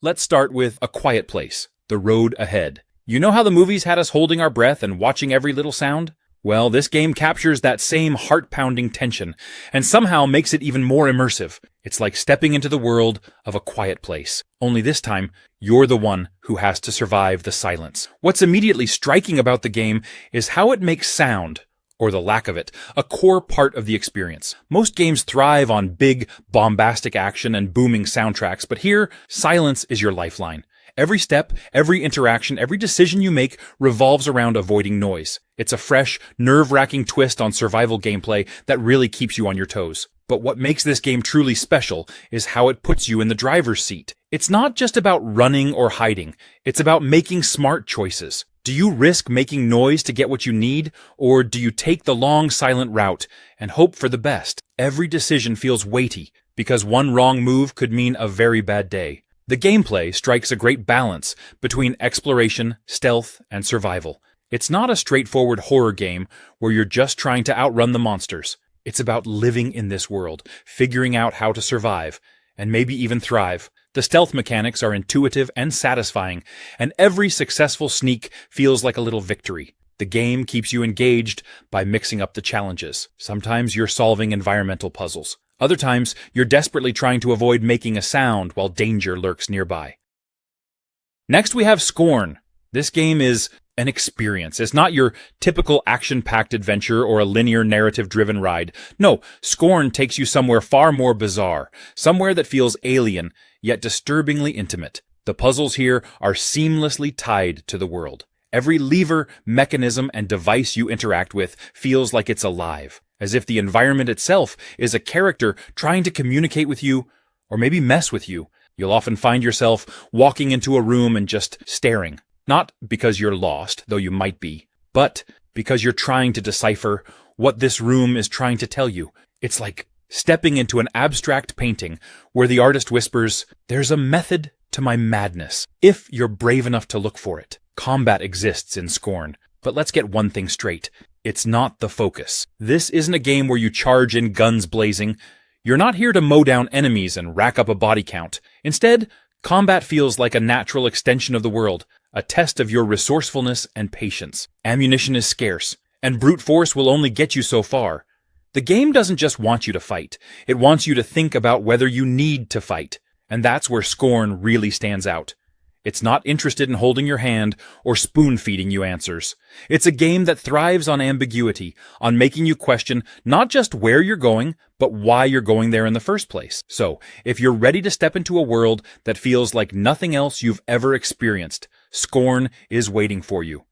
Let's start with A Quiet Place, The Road Ahead. You know how the movies had us holding our breath and watching every little sound? Well, this game captures that same heart-pounding tension, and somehow makes it even more immersive. It's like stepping into the world of A Quiet Place. Only this time, you're the one who has to survive the silence. What's immediately striking about the game is how it makes sound, or the lack of it, a core part of the experience. Most games thrive on big, bombastic action and booming soundtracks, but here, silence is your lifeline. Every step, every interaction, every decision you make revolves around avoiding noise. It's a fresh, nerve-wracking twist on survival gameplay that really keeps you on your toes. But what makes this game truly special is how it puts you in the driver's seat. It's not just about running or hiding, it's about making smart choices. Do you risk making noise to get what you need, or do you take the long, silent route and hope for the best? Every decision feels weighty, because one wrong move could mean a very bad day. The gameplay strikes a great balance between exploration, stealth, and survival. It's not a straightforward horror game where you're just trying to outrun the monsters. It's about living in this world, figuring out how to survive, and maybe even thrive. The stealth mechanics are intuitive and satisfying, and every successful sneak feels like a little victory. The game keeps you engaged by mixing up the challenges. Sometimes you're solving environmental puzzles. Other times, you're desperately trying to avoid making a sound while danger lurks nearby. Next, we have Scorn. This game is an experience. It's not your typical action-packed adventure or a linear narrative-driven ride. No, Scorn takes you somewhere far more bizarre, somewhere that feels alien, yet disturbingly intimate. The puzzles here are seamlessly tied to the world. Every lever, mechanism, and device you interact with feels like it's alive, as if the environment itself is a character trying to communicate with you, or maybe mess with you. You'll often find yourself walking into a room and just staring. Not because you're lost, though you might be, but because you're trying to decipher what this room is trying to tell you. It's like stepping into an abstract painting where the artist whispers, "There's a method to my madness, if you're brave enough to look for it." Combat exists in Scorn, but let's get one thing straight. It's not the focus. This isn't a game where you charge in guns blazing. You're not here to mow down enemies and rack up a body count. Instead, combat feels like a natural extension of the world, a test of your resourcefulness and patience. Ammunition is scarce, and brute force will only get you so far. The game doesn't just want you to fight, it wants you to think about whether you need to fight, and that's where Scorn really stands out. It's not interested in holding your hand or spoon-feeding you answers. It's a game that thrives on ambiguity, on making you question not just where you're going, but why you're going there in the first place. So, if you're ready to step into a world that feels like nothing else you've ever experienced, Scorn is waiting for you.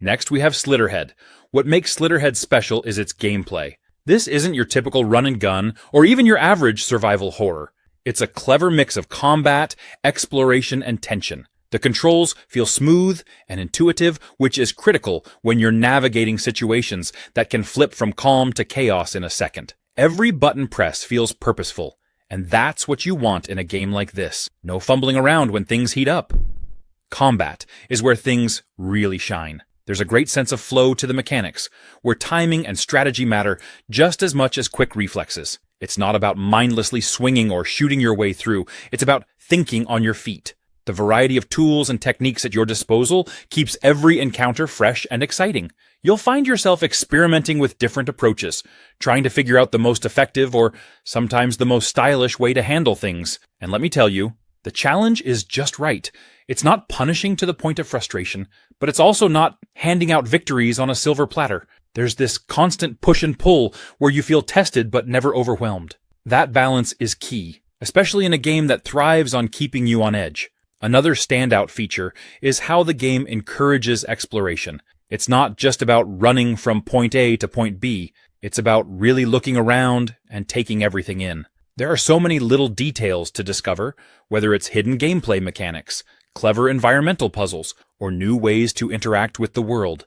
Next, we have Slitterhead. What makes Slitterhead special is its gameplay. This isn't your typical run and gun, or even your average survival horror. It's a clever mix of combat, exploration, and tension. The controls feel smooth and intuitive, which is critical when you're navigating situations that can flip from calm to chaos in a second. Every button press feels purposeful, and that's what you want in a game like this. No fumbling around when things heat up. Combat is where things really shine. There's a great sense of flow to the mechanics, where timing and strategy matter just as much as quick reflexes. It's not about mindlessly swinging or shooting your way through. It's about thinking on your feet. The variety of tools and techniques at your disposal keeps every encounter fresh and exciting. You'll find yourself experimenting with different approaches, trying to figure out the most effective or sometimes the most stylish way to handle things. And let me tell you, the challenge is just right. It's not punishing to the point of frustration, but it's also not handing out victories on a silver platter. There's this constant push and pull where you feel tested but never overwhelmed. That balance is key, especially in a game that thrives on keeping you on edge. Another standout feature is how the game encourages exploration. It's not just about running from point A to point B. It's about really looking around and taking everything in. There are so many little details to discover, whether it's hidden gameplay mechanics, clever environmental puzzles, or new ways to interact with the world.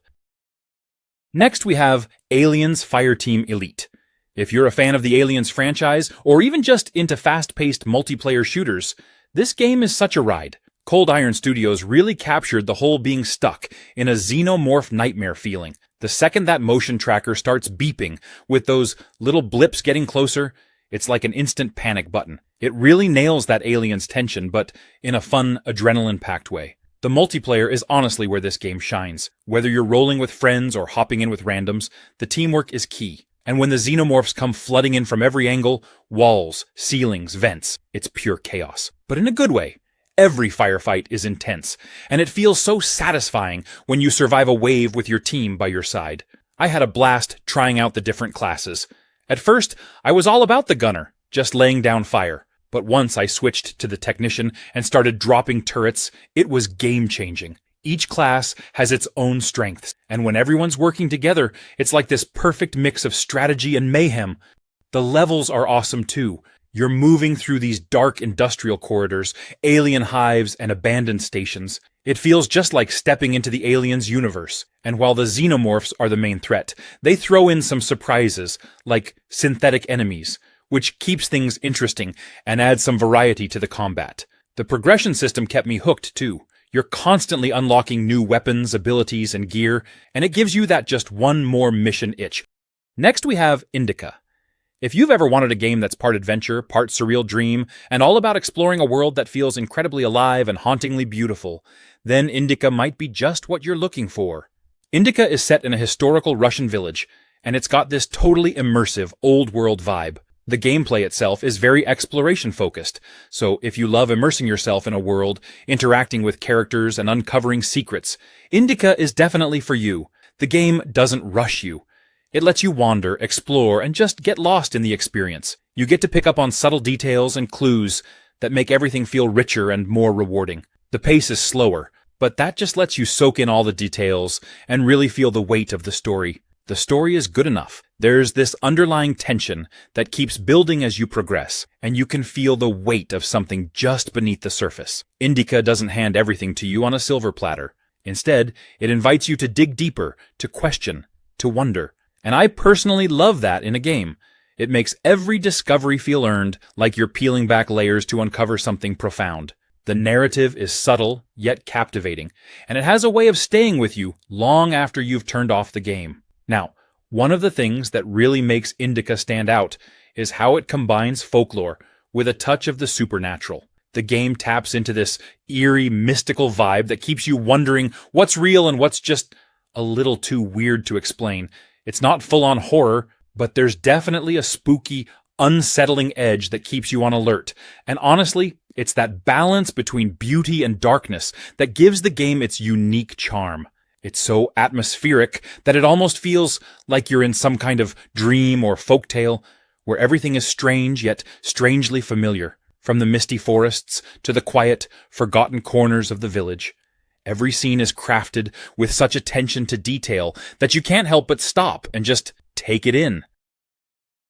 Next, we have Aliens Fireteam Elite. If you're a fan of the Aliens franchise, or even just into fast-paced multiplayer shooters, this game is such a ride. Cold Iron Studios really captured the whole being stuck in a xenomorph nightmare feeling. The second that motion tracker starts beeping, with those little blips getting closer, It's like an instant panic button. It really nails that alien's tension, but in a fun, adrenaline-packed way. The multiplayer is honestly where this game shines. Whether you're rolling with friends or hopping in with randoms, the teamwork is key. And when the xenomorphs come flooding in from every angle, walls, ceilings, vents, it's pure chaos. But in a good way. Every firefight is intense, and it feels so satisfying when you survive a wave with your team by your side. I had a blast trying out the different classes. At first, I was all about the gunner, just laying down fire. But once I switched to the technician and started dropping turrets, it was game-changing. Each class has its own strengths, and when everyone's working together, it's like this perfect mix of strategy and mayhem. The levels are awesome too. You're moving through these dark industrial corridors, alien hives, and abandoned stations. It feels just like stepping into the aliens' universe. And while the xenomorphs are the main threat, they throw in some surprises, like synthetic enemies, which keeps things interesting and adds some variety to the combat. The progression system kept me hooked too. You're constantly unlocking new weapons, abilities, and gear, and it gives you that just one more mission itch. Next we have Indica. If you've ever wanted a game that's part adventure, part surreal dream, and all about exploring a world that feels incredibly alive and hauntingly beautiful, then Indica might be just what you're looking for. Indica is set in a historical Russian village, and it's got this totally immersive, old-world vibe. The gameplay itself is very exploration-focused, so if you love immersing yourself in a world, interacting with characters, and uncovering secrets, Indica is definitely for you. The game doesn't rush you. It lets you wander, explore, and just get lost in the experience. You get to pick up on subtle details and clues that make everything feel richer and more rewarding. The pace is slower, but that just lets you soak in all the details and really feel the weight of the story. The story is good enough. There's this underlying tension that keeps building as you progress, and you can feel the weight of something just beneath the surface. Indica doesn't hand everything to you on a silver platter. Instead, it invites you to dig deeper, to question, to wonder. And I personally love that in a game. It makes every discovery feel earned, like you're peeling back layers to uncover something profound. The narrative is subtle, yet captivating, and it has a way of staying with you long after you've turned off the game. Now, one of the things that really makes Indica stand out is how it combines folklore with a touch of the supernatural. The game taps into this eerie, mystical vibe that keeps you wondering what's real and what's just a little too weird to explain. It's not full-on horror, but there's definitely a spooky, unsettling edge that keeps you on alert. And honestly, it's that balance between beauty and darkness that gives the game its unique charm. It's so atmospheric that it almost feels like you're in some kind of dream or folktale, where everything is strange yet strangely familiar, from the misty forests to the quiet, forgotten corners of the village. Every scene is crafted with such attention to detail that you can't help but stop and just take it in.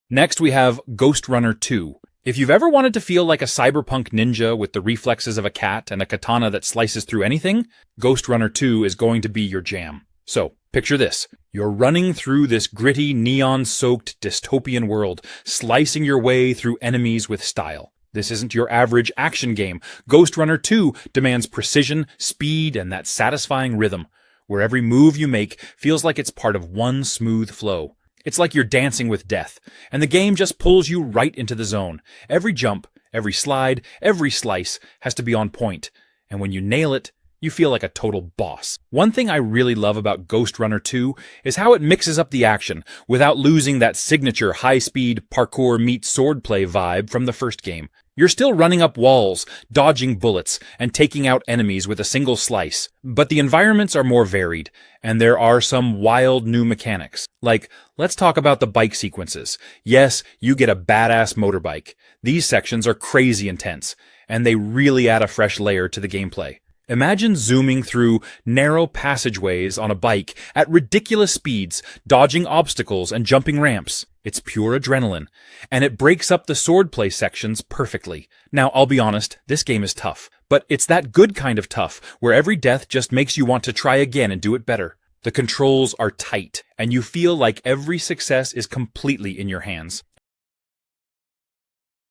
Next we have Ghost Runner 2. If you've ever wanted to feel like a cyberpunk ninja with the reflexes of a cat and a katana that slices through anything, Ghost Runner 2 is going to be your jam. So, picture this. You're running through this gritty, neon-soaked dystopian world, slicing your way through enemies with style. This isn't your average action game. Ghost Runner 2 demands precision, speed, and that satisfying rhythm, where every move you make feels like it's part of one smooth flow. It's like you're dancing with death, and the game just pulls you right into the zone. Every jump, every slide, every slice has to be on point, and when you nail it, you feel like a total boss. One thing I really love about Ghost Runner 2 is how it mixes up the action without losing that signature high-speed parkour meets swordplay vibe from the first game. You're still running up walls, dodging bullets, and taking out enemies with a single slice, but the environments are more varied, and there are some wild new mechanics. Like, let's talk about the bike sequences. Yes, you get a badass motorbike. These sections are crazy intense, and they really add a fresh layer to the gameplay. Imagine zooming through narrow passageways on a bike at ridiculous speeds, dodging obstacles and jumping ramps. It's pure adrenaline, and it breaks up the swordplay sections perfectly. Now, I'll be honest, this game is tough, but it's that good kind of tough, where every death just makes you want to try again and do it better. The controls are tight, and you feel like every success is completely in your hands.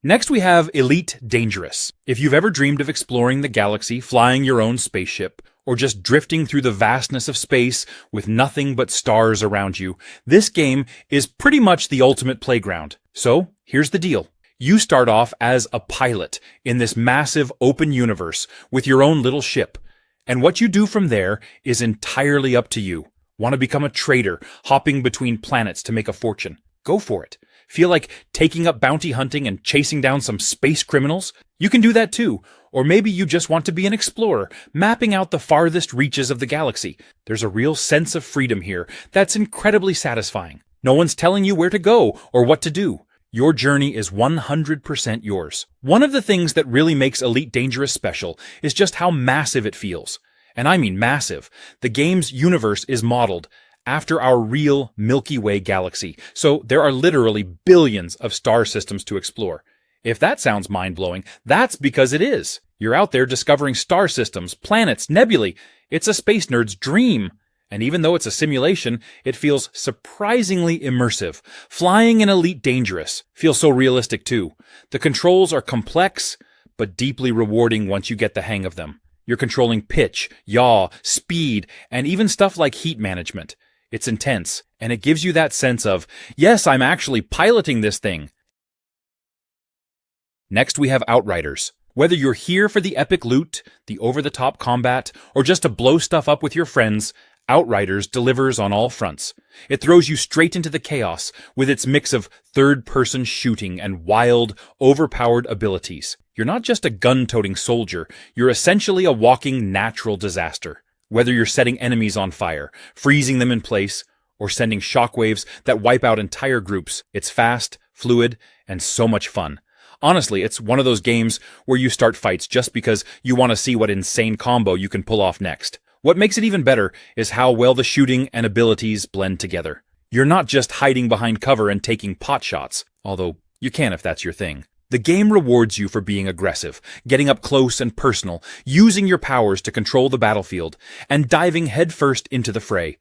Next we have Elite Dangerous. If you've ever dreamed of exploring the galaxy, flying your own spaceship, or just drifting through the vastness of space with nothing but stars around you, this game is pretty much the ultimate playground. So, here's the deal. You start off as a pilot in this massive open universe with your own little ship. And what you do from there is entirely up to you. Want to become a trader, hopping between planets to make a fortune? Go for it. Feel like taking up bounty hunting and chasing down some space criminals? You can do that too. Or maybe you just want to be an explorer, mapping out the farthest reaches of the galaxy. There's a real sense of freedom here that's incredibly satisfying. No one's telling you where to go or what to do. Your journey is 100% yours. One of the things that really makes Elite Dangerous special is just how massive it feels. And I mean massive. The game's universe is modeled after our real Milky Way galaxy, so there are literally billions of star systems to explore. If that sounds mind-blowing, that's because it is. You're out there discovering star systems, planets, nebulae. It's a space nerd's dream. And even though it's a simulation, it feels surprisingly immersive. Flying in Elite Dangerous feels so realistic too. The controls are complex, but deeply rewarding once you get the hang of them. You're controlling pitch, yaw, speed, and even stuff like heat management. It's intense, and it gives you that sense of, yes, I'm actually piloting this thing. Next we have Outriders. Whether you're here for the epic loot, the over-the-top combat, or just to blow stuff up with your friends, Outriders delivers on all fronts. It throws you straight into the chaos with its mix of third-person shooting and wild, overpowered abilities. You're not just a gun-toting soldier, you're essentially a walking natural disaster. Whether you're setting enemies on fire, freezing them in place, or sending shockwaves that wipe out entire groups, it's fast, fluid, and so much fun. Honestly, it's one of those games where you start fights just because you want to see what insane combo you can pull off next. What makes it even better is how well the shooting and abilities blend together. You're not just hiding behind cover and taking pot shots, although you can if that's your thing. The game rewards you for being aggressive, getting up close and personal, using your powers to control the battlefield, and diving headfirst into the fray.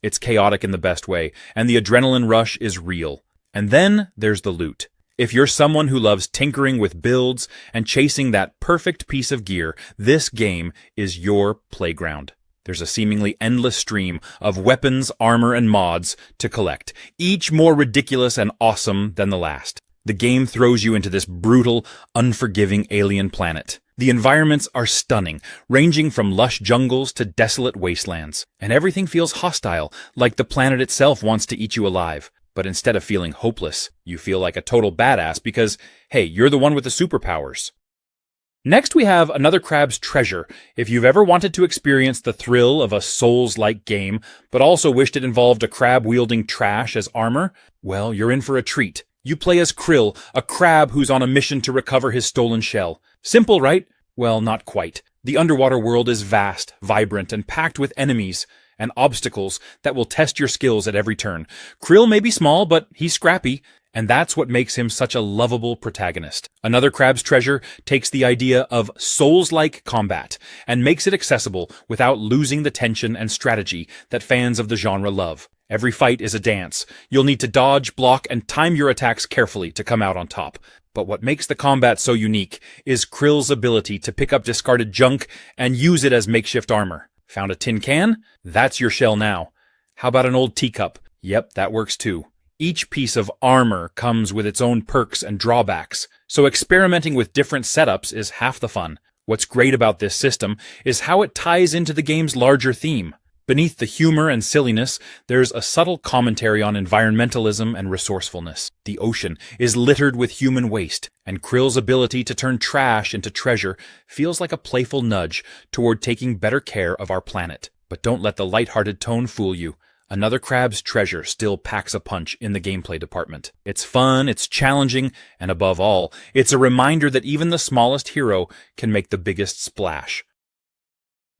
It's chaotic in the best way, and the adrenaline rush is real. And then there's the loot. If you're someone who loves tinkering with builds and chasing that perfect piece of gear, this game is your playground. There's a seemingly endless stream of weapons, armor, and mods to collect, each more ridiculous and awesome than the last. The game throws you into this brutal, unforgiving alien planet. The environments are stunning, ranging from lush jungles to desolate wastelands. And everything feels hostile, like the planet itself wants to eat you alive. But instead of feeling hopeless, you feel like a total badass because, hey, you're the one with the superpowers. Next we have Another Crab's Treasure. If you've ever wanted to experience the thrill of a Souls-like game, but also wished it involved a crab-wielding trash as armor, well, you're in for a treat. You play as Krill, a crab who's on a mission to recover his stolen shell. Simple, right? Well, not quite. The underwater world is vast, vibrant, and packed with enemies and obstacles that will test your skills at every turn. Krill may be small, but he's scrappy, and that's what makes him such a lovable protagonist. Another Crab's Treasure takes the idea of Souls-like combat and makes it accessible without losing the tension and strategy that fans of the genre love. Every fight is a dance. You'll need to dodge, block, and time your attacks carefully to come out on top. But what makes the combat so unique is Krill's ability to pick up discarded junk and use it as makeshift armor. Found a tin can? That's your shell now. How about an old teacup? Yep, that works too. Each piece of armor comes with its own perks and drawbacks, so experimenting with different setups is half the fun. What's great about this system is how it ties into the game's larger theme. Beneath the humor and silliness, there's a subtle commentary on environmentalism and resourcefulness. The ocean is littered with human waste, and Krill's ability to turn trash into treasure feels like a playful nudge toward taking better care of our planet. But don't let the lighthearted tone fool you. Another Crab's Treasure still packs a punch in the gameplay department. It's fun, it's challenging, and above all, it's a reminder that even the smallest hero can make the biggest splash.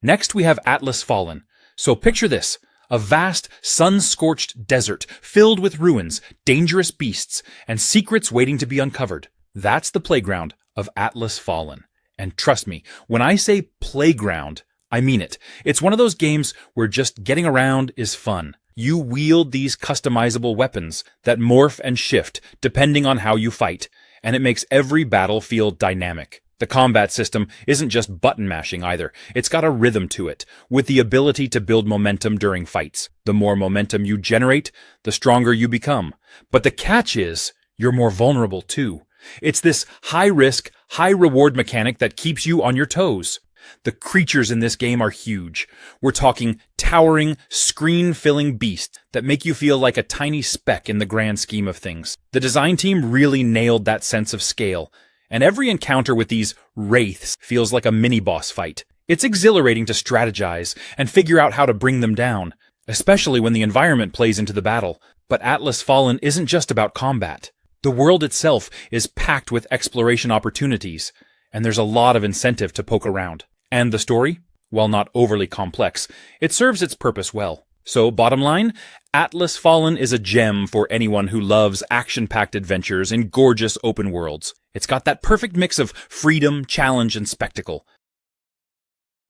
Next we have Atlas Fallen. So picture this, a vast, sun-scorched desert filled with ruins, dangerous beasts, and secrets waiting to be uncovered. That's the playground of Atlas Fallen. And trust me, when I say playground, I mean it. It's one of those games where just getting around is fun. You wield these customizable weapons that morph and shift depending on how you fight, and it makes every battle feel dynamic. The combat system isn't just button mashing either. It's got a rhythm to it, with the ability to build momentum during fights. The more momentum you generate, the stronger you become. But the catch is, you're more vulnerable too. It's this high-risk, high-reward mechanic that keeps you on your toes. The creatures in this game are huge. We're talking towering, screen-filling beasts that make you feel like a tiny speck in the grand scheme of things. The design team really nailed that sense of scale, and every encounter with these wraiths feels like a mini-boss fight. It's exhilarating to strategize and figure out how to bring them down, especially when the environment plays into the battle. But Atlas Fallen isn't just about combat. The world itself is packed with exploration opportunities, and there's a lot of incentive to poke around. And the story? While not overly complex, it serves its purpose well. So, bottom line, Atlas Fallen is a gem for anyone who loves action-packed adventures in gorgeous open worlds. It's got that perfect mix of freedom, challenge, and spectacle.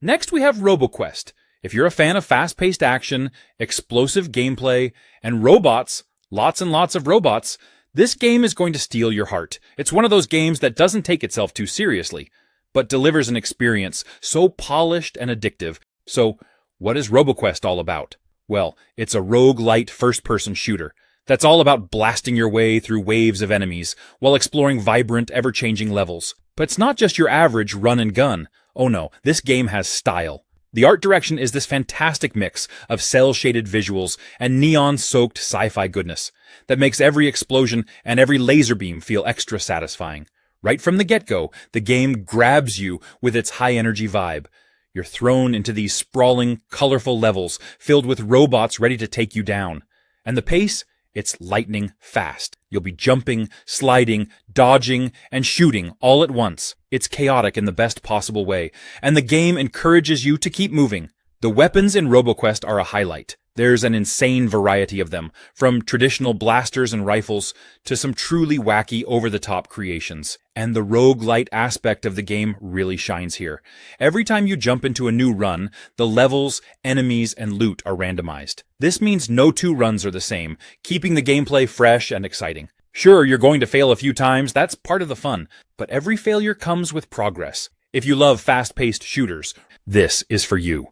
Next, we have RoboQuest. If you're a fan of fast-paced action, explosive gameplay, and robots, lots and lots of robots, this game is going to steal your heart. It's one of those games that doesn't take itself too seriously, but delivers an experience so polished and addictive. So, what is RoboQuest all about? Well, it's a roguelite first-person shooter that's all about blasting your way through waves of enemies while exploring vibrant, ever-changing levels. But it's not just your average run and gun. Oh no, this game has style. The art direction is this fantastic mix of cel-shaded visuals and neon-soaked sci-fi goodness that makes every explosion and every laser beam feel extra satisfying. Right from the get-go, the game grabs you with its high-energy vibe. You're thrown into these sprawling, colorful levels filled with robots ready to take you down. And the pace? It's lightning fast. You'll be jumping, sliding, dodging, and shooting all at once. It's chaotic in the best possible way, and the game encourages you to keep moving. The weapons in RoboQuest are a highlight. There's an insane variety of them, from traditional blasters and rifles to some truly wacky, over-the-top creations. And the roguelite aspect of the game really shines here. Every time you jump into a new run, the levels, enemies, and loot are randomized. This means no two runs are the same, keeping the gameplay fresh and exciting. Sure, you're going to fail a few times, that's part of the fun, but every failure comes with progress. If you love fast-paced shooters, this is for you.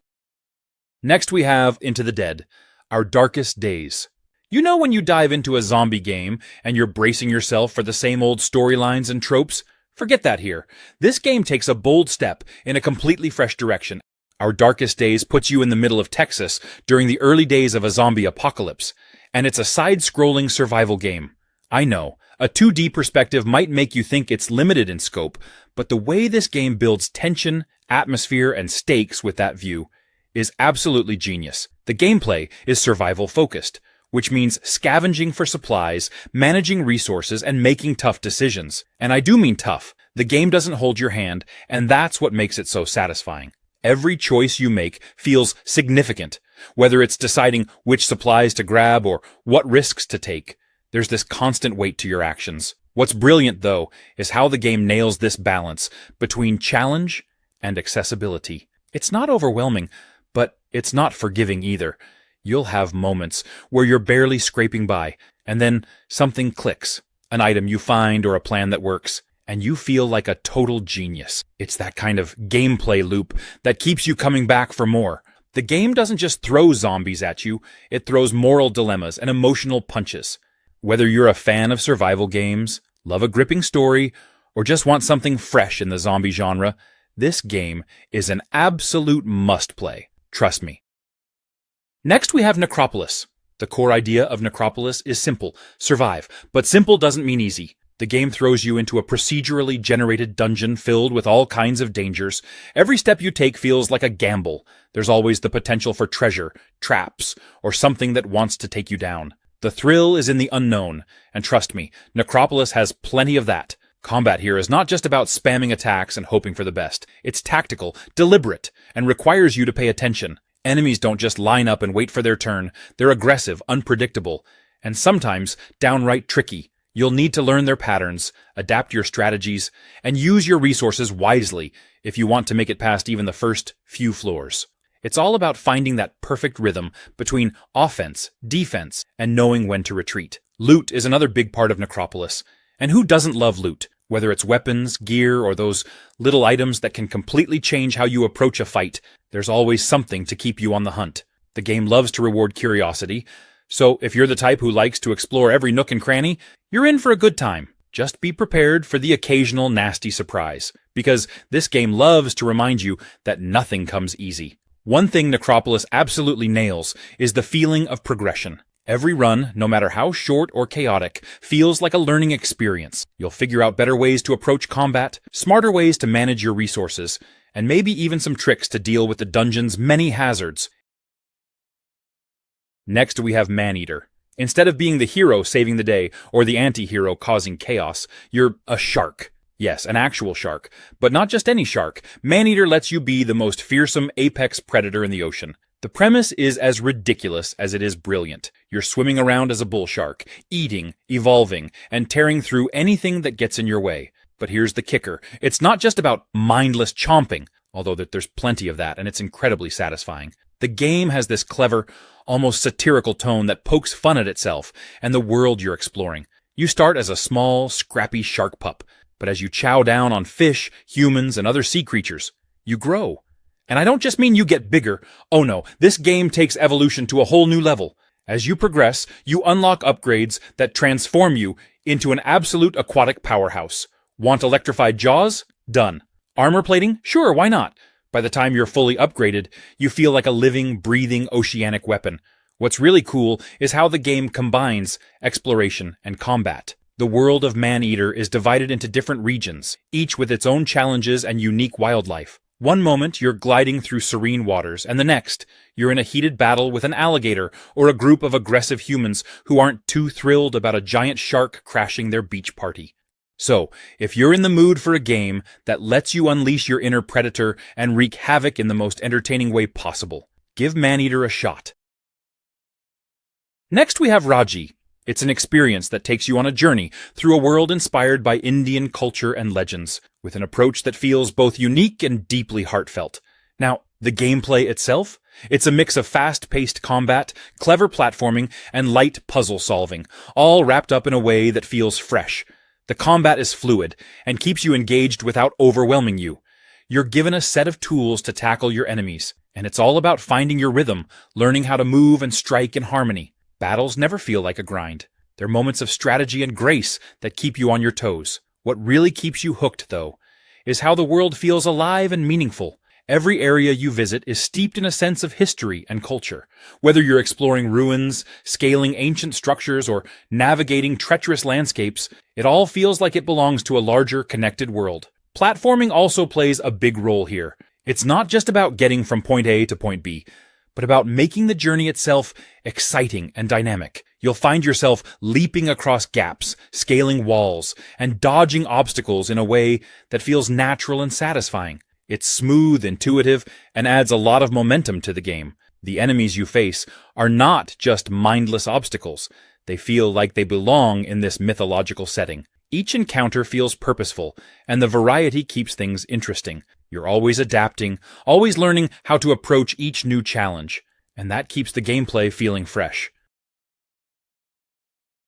Next we have Into the Dead, Our Darkest Days. You know when you dive into a zombie game and you're bracing yourself for the same old storylines and tropes? Forget that here. This game takes a bold step in a completely fresh direction. Our Darkest Days puts you in the middle of Texas during the early days of a zombie apocalypse, and it's a side-scrolling survival game. I know, a 2D perspective might make you think it's limited in scope, but the way this game builds tension, atmosphere, and stakes with that view is absolutely genius. The gameplay is survival-focused, which means scavenging for supplies, managing resources, and making tough decisions. And I do mean tough. The game doesn't hold your hand, and that's what makes it so satisfying. Every choice you make feels significant, whether it's deciding which supplies to grab or what risks to take. There's this constant weight to your actions. What's brilliant, though, is how the game nails this balance between challenge and accessibility. It's not overwhelming, but it's not forgiving either. You'll have moments where you're barely scraping by, and then something clicks, an item you find or a plan that works, and you feel like a total genius. It's that kind of gameplay loop that keeps you coming back for more. The game doesn't just throw zombies at you, it throws moral dilemmas and emotional punches. Whether you're a fan of survival games, love a gripping story, or just want something fresh in the zombie genre, this game is an absolute must-play. Trust me. Next we have Necropolis. The core idea of Necropolis is simple, survive, but simple doesn't mean easy. The game throws you into a procedurally generated dungeon filled with all kinds of dangers. Every step you take feels like a gamble. There's always the potential for treasure, traps, or something that wants to take you down. The thrill is in the unknown, and trust me, Necropolis has plenty of that. Combat here is not just about spamming attacks and hoping for the best. It's tactical, deliberate, and requires you to pay attention. Enemies don't just line up and wait for their turn. They're aggressive, unpredictable, and sometimes downright tricky. You'll need to learn their patterns, adapt your strategies, and use your resources wisely if you want to make it past even the first few floors. It's all about finding that perfect rhythm between offense, defense, and knowing when to retreat. Loot is another big part of Necropolis. And who doesn't love loot? Whether it's weapons, gear, or those little items that can completely change how you approach a fight, there's always something to keep you on the hunt. The game loves to reward curiosity, so if you're the type who likes to explore every nook and cranny, you're in for a good time. Just be prepared for the occasional nasty surprise, because this game loves to remind you that nothing comes easy. One thing Necropolis absolutely nails is the feeling of progression. Every run, no matter how short or chaotic, feels like a learning experience. You'll figure out better ways to approach combat, smarter ways to manage your resources, and maybe even some tricks to deal with the dungeon's many hazards. Next we have Maneater. Instead of being the hero saving the day, or the anti-hero causing chaos, you're a shark. Yes, an actual shark. But not just any shark. Maneater lets you be the most fearsome apex predator in the ocean. The premise is as ridiculous as it is brilliant. You're swimming around as a bull shark, eating, evolving, and tearing through anything that gets in your way. But here's the kicker. It's not just about mindless chomping, although there's plenty of that, and it's incredibly satisfying. The game has this clever, almost satirical tone that pokes fun at itself and the world you're exploring. You start as a small, scrappy shark pup, but as you chow down on fish, humans, and other sea creatures, you grow. And I don't just mean you get bigger. Oh no, this game takes evolution to a whole new level. As you progress, you unlock upgrades that transform you into an absolute aquatic powerhouse. Want electrified jaws? Done. Armor plating? Sure, why not? By the time you're fully upgraded, you feel like a living, breathing oceanic weapon. What's really cool is how the game combines exploration and combat. The world of Maneater is divided into different regions, each with its own challenges and unique wildlife. One moment you're gliding through serene waters, and the next, you're in a heated battle with an alligator or a group of aggressive humans who aren't too thrilled about a giant shark crashing their beach party. So, if you're in the mood for a game that lets you unleash your inner predator and wreak havoc in the most entertaining way possible, give Maneater a shot. Next we have Raji. It's an experience that takes you on a journey through a world inspired by Indian culture and legends, with an approach that feels both unique and deeply heartfelt. Now, the gameplay itself? It's a mix of fast-paced combat, clever platforming, and light puzzle solving, all wrapped up in a way that feels fresh. The combat is fluid, and keeps you engaged without overwhelming you. You're given a set of tools to tackle your enemies, and it's all about finding your rhythm, learning how to move and strike in harmony. Battles never feel like a grind. They're moments of strategy and grace that keep you on your toes. What really keeps you hooked, though, is how the world feels alive and meaningful. Every area you visit is steeped in a sense of history and culture. Whether you're exploring ruins, scaling ancient structures, or navigating treacherous landscapes, it all feels like it belongs to a larger, connected world. Platforming also plays a big role here. It's not just about getting from point A to point B, but about making the journey itself exciting and dynamic. You'll find yourself leaping across gaps, scaling walls, and dodging obstacles in a way that feels natural and satisfying. It's smooth, intuitive, and adds a lot of momentum to the game. The enemies you face are not just mindless obstacles. They feel like they belong in this mythological setting. Each encounter feels purposeful, and the variety keeps things interesting. You're always adapting, always learning how to approach each new challenge, and that keeps the gameplay feeling fresh.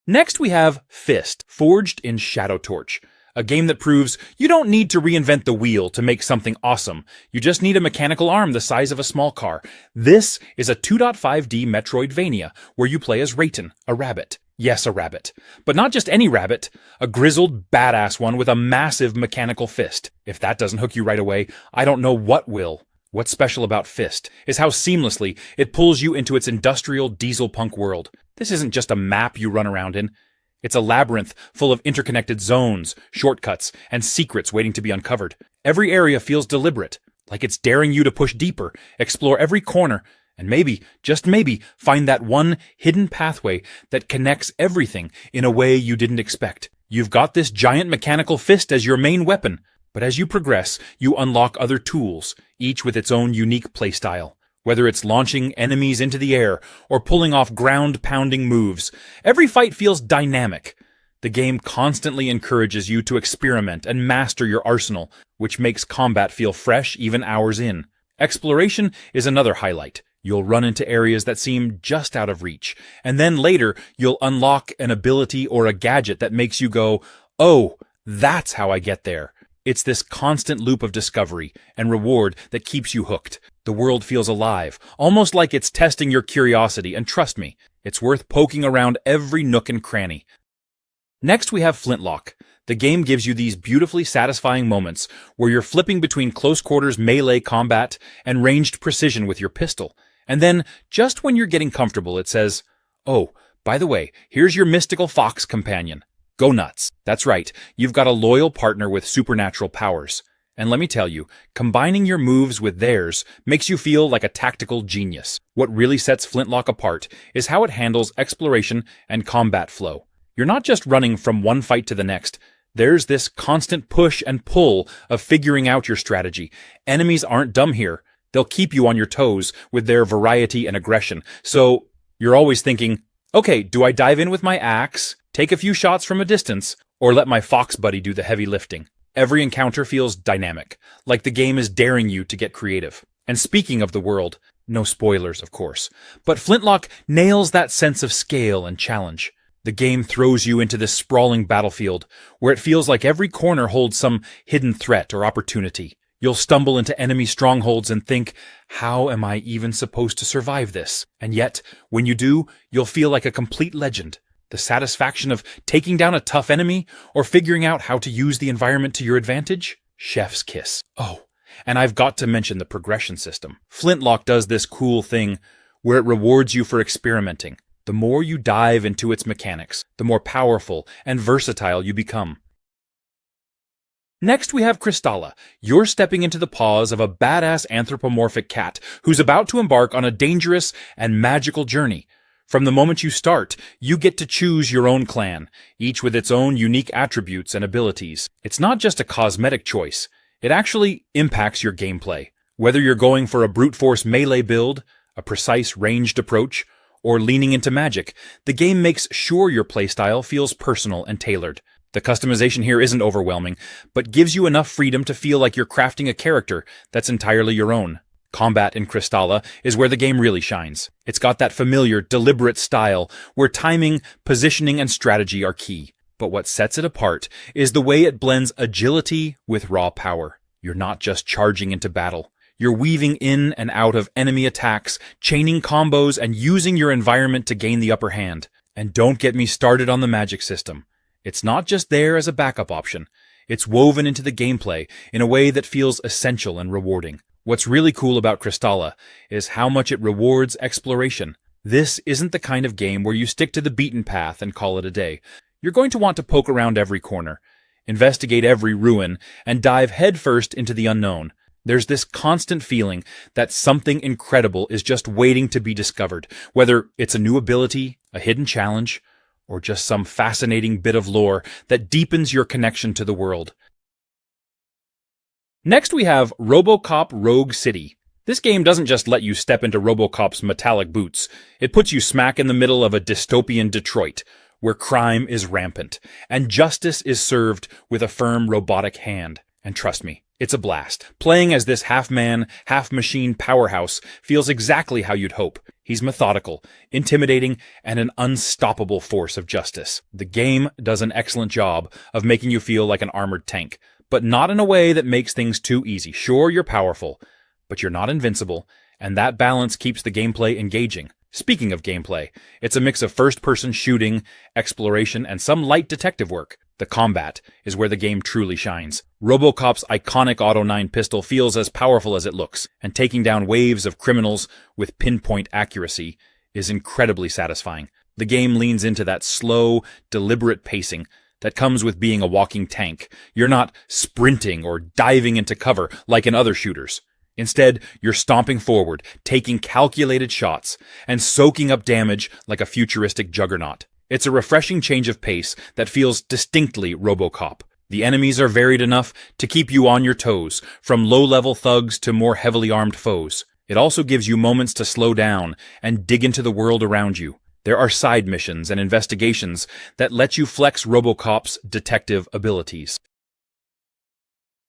Next we have Fist, Forged in Shadow Torch, a game that proves you don't need to reinvent the wheel to make something awesome. You just need a mechanical arm the size of a small car. This is a 2.5D Metroidvania, where you play as Rayton, a rabbit. Yes, a rabbit. But not just any rabbit, a grizzled, badass one with a massive mechanical fist. If that doesn't hook you right away, I don't know what will. What's special about Fist is how seamlessly it pulls you into its industrial diesel punk world. This isn't just a map you run around in. It's a labyrinth full of interconnected zones, shortcuts, and secrets waiting to be uncovered. Every area feels deliberate, like it's daring you to push deeper, explore every corner, and maybe, just maybe, find that one hidden pathway that connects everything in a way you didn't expect. You've got this giant mechanical fist as your main weapon, but as you progress, you unlock other tools, each with its own unique playstyle. Whether it's launching enemies into the air or pulling off ground-pounding moves, every fight feels dynamic. The game constantly encourages you to experiment and master your arsenal, which makes combat feel fresh even hours in. Exploration is another highlight. You'll run into areas that seem just out of reach, and then later you'll unlock an ability or a gadget that makes you go, "Oh, that's how I get there." It's this constant loop of discovery and reward that keeps you hooked. The world feels alive, almost like it's testing your curiosity, and trust me, it's worth poking around every nook and cranny. Next we have Flintlock. The game gives you these beautifully satisfying moments where you're flipping between close quarters melee combat and ranged precision with your pistol. And then, just when you're getting comfortable, it says, "Oh, by the way, here's your mystical fox companion. Go nuts." That's right, you've got a loyal partner with supernatural powers. And let me tell you, combining your moves with theirs makes you feel like a tactical genius. What really sets Flintlock apart is how it handles exploration and combat flow. You're not just running from one fight to the next. There's this constant push and pull of figuring out your strategy. Enemies aren't dumb here. They'll keep you on your toes with their variety and aggression. So you're always thinking, okay, do I dive in with my axe, take a few shots from a distance, or let my fox buddy do the heavy lifting? Every encounter feels dynamic, like the game is daring you to get creative. And speaking of the world, no spoilers, of course, but Flintlock nails that sense of scale and challenge. The game throws you into this sprawling battlefield, where it feels like every corner holds some hidden threat or opportunity. You'll stumble into enemy strongholds and think, how am I even supposed to survive this? And yet, when you do, you'll feel like a complete legend. The satisfaction of taking down a tough enemy or figuring out how to use the environment to your advantage? Chef's kiss. Oh, and I've got to mention the progression system. Flintlock does this cool thing where it rewards you for experimenting. The more you dive into its mechanics, the more powerful and versatile you become. Next we have Kristalla. You're stepping into the paws of a badass anthropomorphic cat who's about to embark on a dangerous and magical journey. From the moment you start, you get to choose your own clan, each with its own unique attributes and abilities. It's not just a cosmetic choice. It actually impacts your gameplay. Whether you're going for a brute force melee build, a precise ranged approach, or leaning into magic, the game makes sure your playstyle feels personal and tailored. The customization here isn't overwhelming, but gives you enough freedom to feel like you're crafting a character that's entirely your own. Combat in Kristalla is where the game really shines. It's got that familiar, deliberate style where timing, positioning, and strategy are key. But what sets it apart is the way it blends agility with raw power. You're not just charging into battle. You're weaving in and out of enemy attacks, chaining combos, and using your environment to gain the upper hand. And don't get me started on the magic system. It's not just there as a backup option. It's woven into the gameplay in a way that feels essential and rewarding. What's really cool about Kristalla is how much it rewards exploration. This isn't the kind of game where you stick to the beaten path and call it a day. You're going to want to poke around every corner, investigate every ruin, and dive headfirst into the unknown. There's this constant feeling that something incredible is just waiting to be discovered, whether it's a new ability, a hidden challenge, or just some fascinating bit of lore that deepens your connection to the world. Next we have RoboCop Rogue City. This game doesn't just let you step into RoboCop's metallic boots. It puts you smack in the middle of a dystopian Detroit, where crime is rampant, and justice is served with a firm robotic hand. And trust me, it's a blast. Playing as this half-man, half-machine powerhouse feels exactly how you'd hope. He's methodical, intimidating, and an unstoppable force of justice. The game does an excellent job of making you feel like an armored tank, but not in a way that makes things too easy. Sure, you're powerful, but you're not invincible, and that balance keeps the gameplay engaging. Speaking of gameplay, it's a mix of first-person shooting, exploration, and some light detective work. The combat is where the game truly shines. RoboCop's iconic Auto 9 pistol feels as powerful as it looks, and taking down waves of criminals with pinpoint accuracy is incredibly satisfying. The game leans into that slow, deliberate pacing that comes with being a walking tank. You're not sprinting or diving into cover like in other shooters. Instead, you're stomping forward, taking calculated shots, and soaking up damage like a futuristic juggernaut. It's a refreshing change of pace that feels distinctly RoboCop. The enemies are varied enough to keep you on your toes, from low-level thugs to more heavily armed foes. It also gives you moments to slow down and dig into the world around you. There are side missions and investigations that let you flex RoboCop's detective abilities.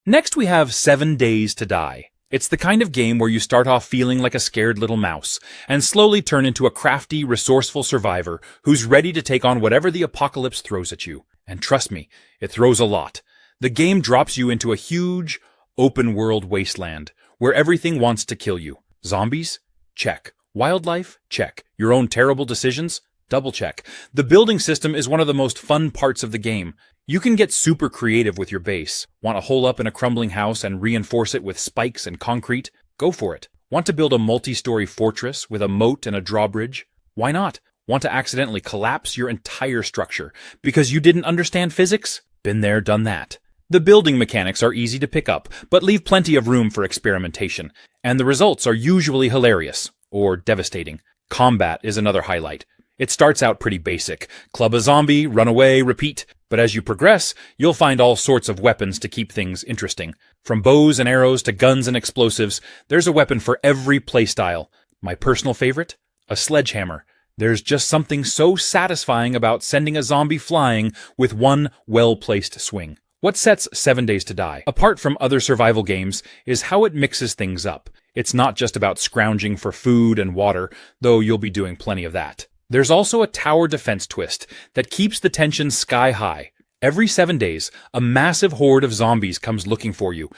Next we have 7 Days to Die. It's the kind of game where you start off feeling like a scared little mouse, and slowly turn into a crafty, resourceful survivor who's ready to take on whatever the apocalypse throws at you. And trust me, it throws a lot. The game drops you into a huge, open-world wasteland, where everything wants to kill you. Zombies? Check. Wildlife? Check. Your own terrible decisions? Double check. The building system is one of the most fun parts of the game. You can get super creative with your base. Want to hole up in a crumbling house and reinforce it with spikes and concrete? Go for it. Want to build a multi-story fortress with a moat and a drawbridge? Why not? Want to accidentally collapse your entire structure because you didn't understand physics? Been there, done that. The building mechanics are easy to pick up, but leave plenty of room for experimentation, and the results are usually hilarious, or devastating. Combat is another highlight. It starts out pretty basic. Club a zombie, run away, repeat. But as you progress, you'll find all sorts of weapons to keep things interesting. From bows and arrows to guns and explosives, there's a weapon for every playstyle. My personal favorite? A sledgehammer. There's just something so satisfying about sending a zombie flying with one well-placed swing. What sets 7 Days to Die apart from other survival games is how it mixes things up. It's not just about scrounging for food and water, though you'll be doing plenty of that. There's also a tower defense twist that keeps the tension sky high. Every 7 days, a massive horde of zombies comes looking for you,